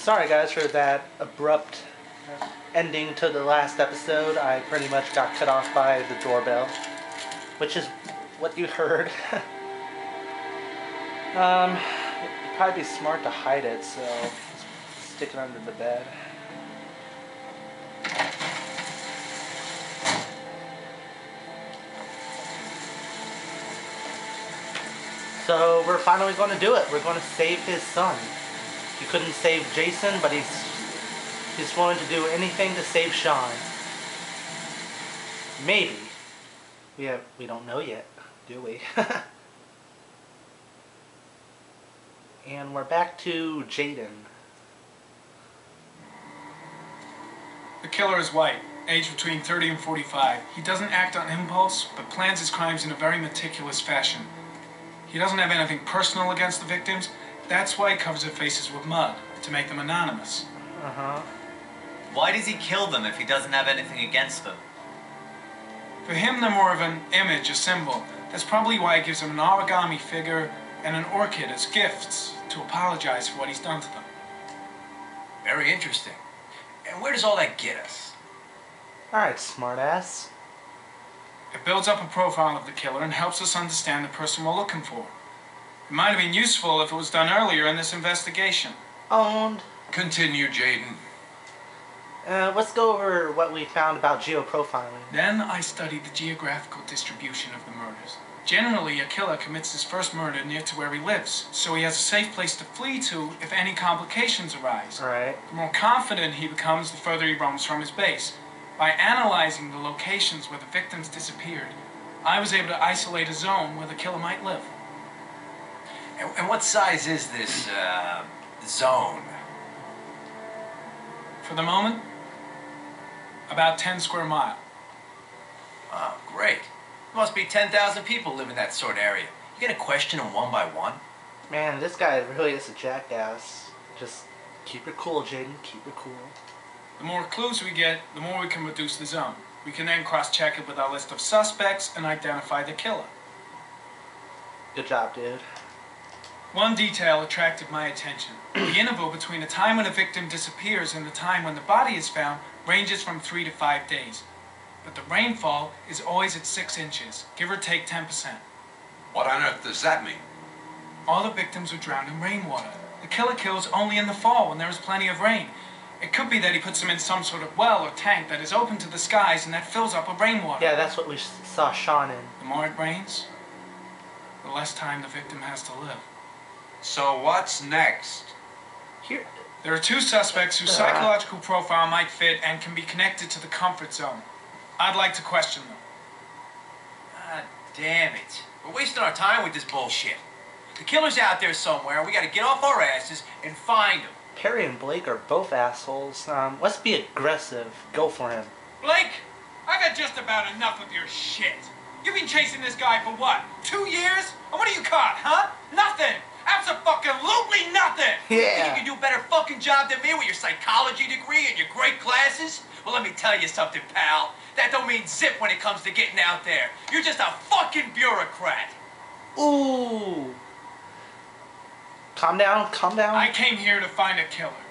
Sorry guys for that abrupt ending to the last episode. I pretty much got cut off by the doorbell, which is what you heard. It'd probably be smart to hide it, so stick it under the bed. So we're finally going to do it. We're going to save his son. He couldn't save Jason, but he's willing to do anything to save Sean. Maybe. We don't know yet, do we? And we're back to Jaden. The killer is white, aged between 30 and 45. He doesn't act on impulse, but plans his crimes in a very meticulous fashion. He doesn't have anything personal against the victims. That's why he covers their faces with mud, to make them anonymous. Why does he kill them if he doesn't have anything against them? For him, they're more of an image, a symbol. That's probably why he gives them an origami figure and an orchid as gifts to apologize for what he's done to them. Very interesting. And where does all that get us? Alright, smartass. It builds up a profile of the killer and helps us understand the person we're looking for. It might have been useful if it was done earlier in this investigation. Owned. Continue, Jaden. Let's go over what we found about geoprofiling. Then I studied the geographical distribution of the murders. Generally, a killer commits his first murder near to where he lives, so he has a safe place to flee to if any complications arise. Right. The more confident he becomes, the further he roams from his base. By analyzing the locations where the victims disappeared, I was able to isolate a zone where the killer might live. And what size is this, zone? For the moment, about 10 square miles. Oh, great. There must be 10,000 people live in that sort of area. You gonna question them one by one? Man, this guy really is a jackass. Just keep it cool, Jaden. Keep it cool. The more clues we get, the more we can reduce the zone. We can then cross-check it with our list of suspects and identify the killer. Good job, dude. One detail attracted my attention. The interval between the time when a victim disappears and the time when the body is found ranges from 3 to 5 days. But the rainfall is always at 6 inches, give or take 10%. What on earth does that mean? All the victims were drowned in rainwater. The killer kills only in the fall when there is plenty of rain. It could be that he puts them in some sort of well or tank that is open to the skies and that fills up with rainwater. Yeah, that's what we saw Sean in. The more it rains, the less time the victim has to live. So what's next? Here. There are 2 suspects whose psychological profile might fit and can be connected to the comfort zone. I'd like to question them. God damn it. We're wasting our time with this bullshit. The killer's out there somewhere, and we gotta get off our asses and find him. Perry and Blake are both assholes. Let's be aggressive. Go for him. Blake, I got just about enough of your shit. You've been chasing this guy for what, 2 years? And what are you caught, huh? Nothing. Absolutely nothing. You think Yeah. you can do a better fucking job than me with your psychology degree and your great classes? Well, let me tell you something, pal. That don't mean zip when it comes to getting out there. You're just a fucking bureaucrat. Ooh. Calm down. Calm down. I came here to find a killer.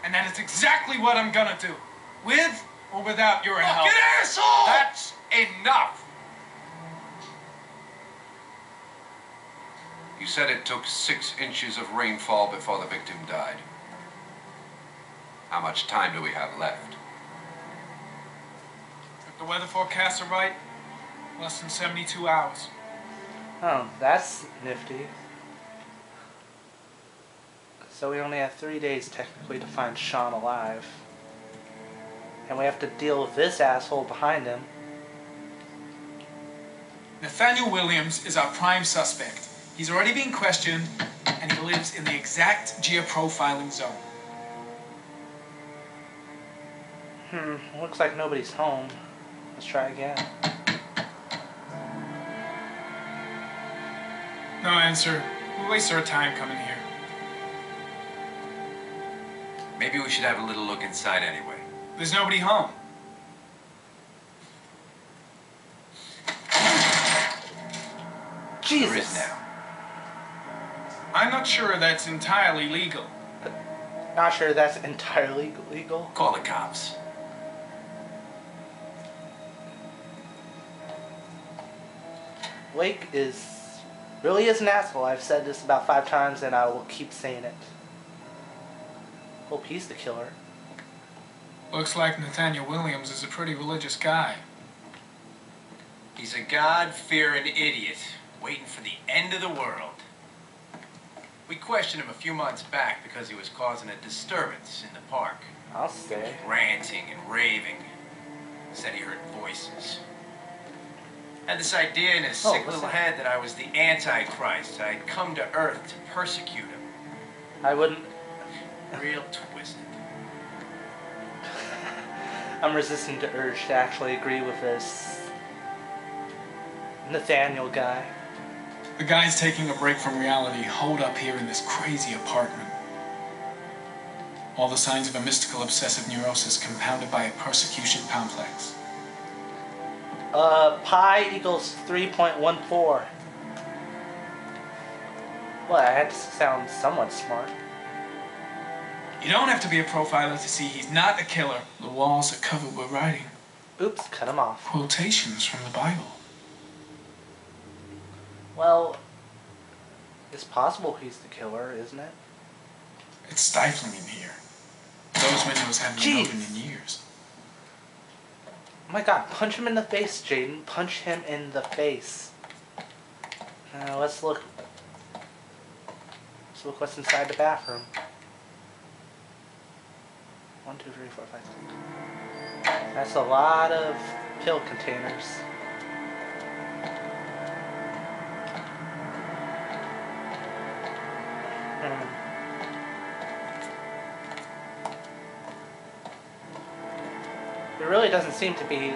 And that is exactly what I'm gonna do. With or without your help. Fucking asshole! That's enough. You said it took 6 inches of rainfall before the victim died. How much time do we have left? If the weather forecasts are right, less than 72 hours. Oh, that's nifty. So we only have 3 days technically to find Sean alive. And we have to deal with this asshole behind him. Nathaniel Williams is our prime suspect. He's already been questioned, and he lives in the exact geoprofiling zone. Looks like nobody's home. Let's try again. No answer. We waste our time coming here. Maybe we should have a little look inside anyway. There's nobody home. Jesus. There is now. I'm not sure that's entirely legal. Not sure that's entirely legal. Call the cops. Blake really is an asshole. I've said this about 5 times and I will keep saying it. Hope he's the killer. Looks like Nathaniel Williams is a pretty religious guy. He's a God-fearing idiot, waiting for the end of the world. We questioned him a few months back because he was causing a disturbance in the park. I'll stay. Ranting and raving. Said he heard voices. Had this idea in his sick little head that I was the Antichrist. I'd come to Earth to persecute him. I wouldn't. Real twisted. I'm resisting the urge to actually agree with this Nathaniel guy. The guy's taking a break from reality, holed up here in this crazy apartment. All the signs of a mystical obsessive neurosis compounded by a persecution complex. Pi equals 3.14. Well, I had to sound somewhat smart. You don't have to be a profiler to see he's not a killer. The walls are covered with writing. Oops, cut him off. Quotations from the Bible. Well, it's possible he's the killer, isn't it? It's stifling in here. Those windows haven't been opened in years. Oh my god, punch him in the face, Jaden. Punch him in the face. Let's look what's inside the bathroom. 1, 2, 3, 4, 5, 6. That's a lot of pill containers. There really doesn't seem to be...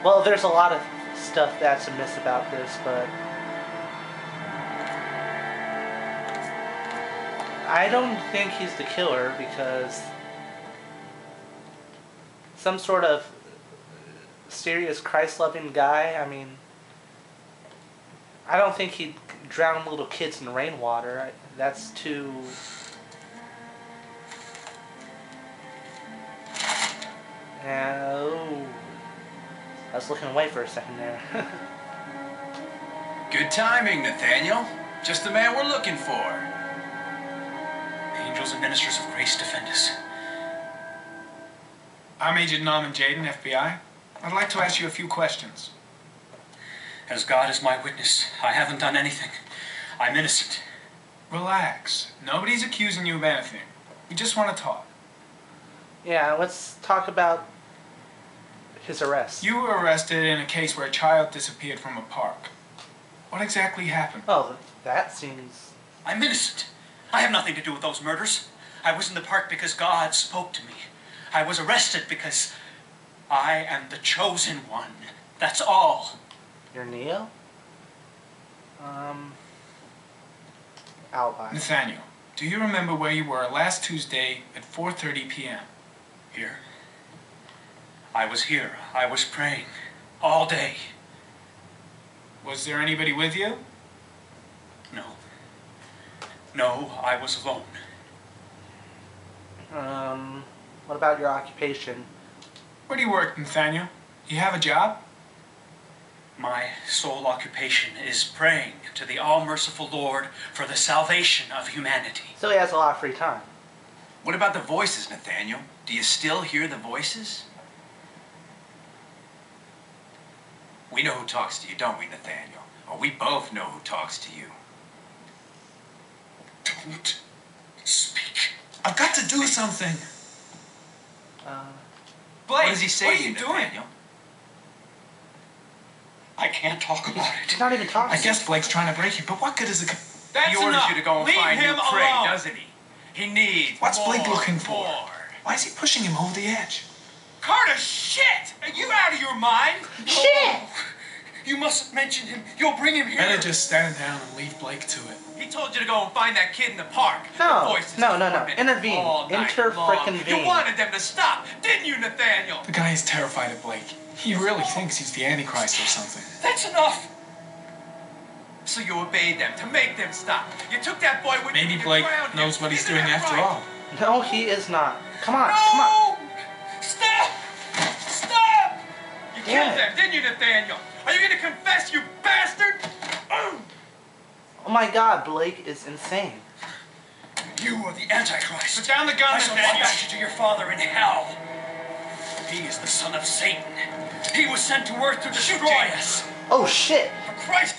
Well, there's a lot of stuff that's amiss about this, but... I don't think he's the killer because... Some sort of serious Christ-loving guy, I mean... I don't think he'd drown little kids in rainwater. That's too... Oh, I was looking away for a second there. Good timing, Nathaniel. Just the man we're looking for. Angels and ministers of grace defend us. I'm Agent Norman Jaden, FBI. I'd like to ask you a few questions. As God is my witness, I haven't done anything. I'm innocent. Relax. Nobody's accusing you of anything. We just want to talk. Yeah, let's talk about his arrest. You were arrested in a case where a child disappeared from a park. What exactly happened? Oh, that seems... I'm innocent. I have nothing to do with those murders. I was in the park because God spoke to me. I was arrested because I am the chosen one. That's all. You're Neo? Alibi. Nathaniel, do you remember where you were last Tuesday at 4:30 p.m.? Here. I was here. I was praying. All day. Was there anybody with you? No. No, I was alone. What about your occupation? Where do you work, Nathaniel? You have a job? My sole occupation is praying to the all-merciful Lord for the salvation of humanity. So he has a lot of free time. What about the voices, Nathaniel? Do you still hear the voices? We know who talks to you, don't we, Nathaniel? Or we both know who talks to you. Don't speak. I've got to do something. Blake, what does he say what to are you, you doing? Nathaniel? I can't talk about it. He's not even talking. I guess Blake's trying to break you, but what good is it? He orders you to go and Leave find him new prey, alone. doesn't he? He needs What's more, Blake looking for? more. Why is he pushing him over the edge? Carter, shit! Are you out of your mind? Shit! You mustn't mention him. You'll bring him here. Better just stand down and leave Blake to it. He told you to go and find that kid in the park. No, The voices no. tormented him Intervene. all night Inter-frickin-vene. long. You wanted them to stop, didn't you, Nathaniel? The guy is terrified of Blake. He really thinks he's the Antichrist or something. That's enough. So you obeyed them to make them stop. You took that boy with you. Maybe You Blake drowned him. knows what he's Isn't doing that after right? all. No, he is not. Come on, No! come on. Stop! Stop! You Damn killed it. them, didn't you, Nathaniel? Are you gonna confess, you bastard? Oh my god, Blake is insane. You are the Antichrist. Put down the gun, I shall Nathaniel. smash you to your father in hell. He is the son of Satan. He was sent to earth to destroy us. Oh shit. For Christ.